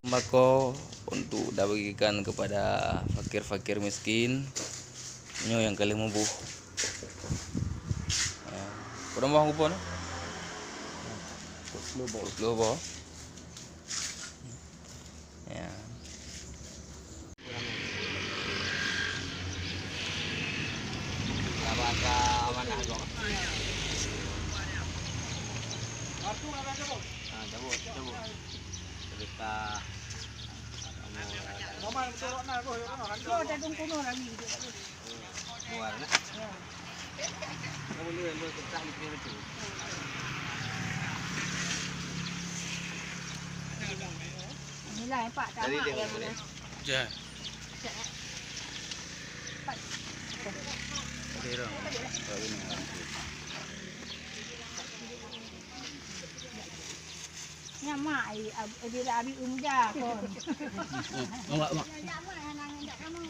Sembako untuk dah bagikan kepada fakir-fakir miskin. Nyo yang kali mubuh. Kurang bawang kupon. Lobo. Ya. Apa amanah kok? Cabut. Cerita luar nak. Boleh kita ni betul. Inilah yang Pak tamak ya boleh. Ja. Nya mak bila abi umja kon. Mak. Ya mak nang ndak kamu.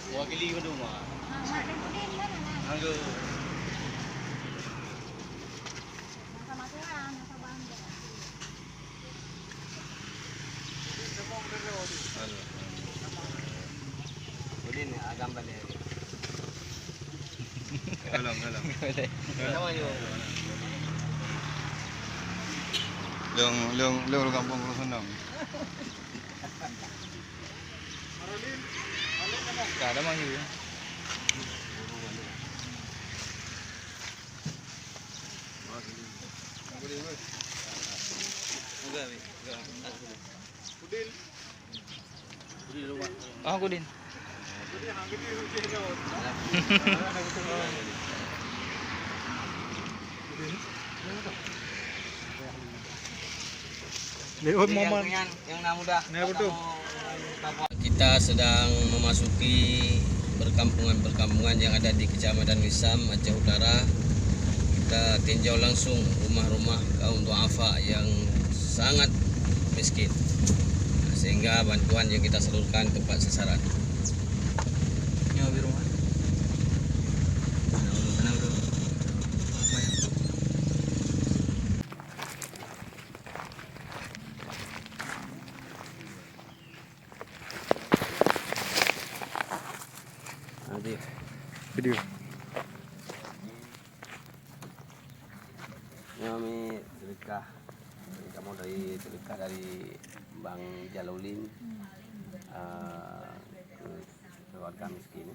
Wakili ko duma. Mak dan pudin mana? Anggo. Sama tuan, sama bangga. Udin agam balik. Alam. Nama ni. Long kampung Senang. Tak ada manggil. Aku din. Lihat momen. Yang nak mudah. Kita sedang memasuki perkampungan-perkampungan yang ada di Kecamatan Wisam, Aceh Utara. Kita tinjau langsung rumah-rumah kaum duafa yang sangat miskin, sehingga bantuan yang kita salurkan tepat sasaran. Nyo di rumah. Nanti Video. kami sedekah, kamu dari Bang Jalulin ke keluarga miskin.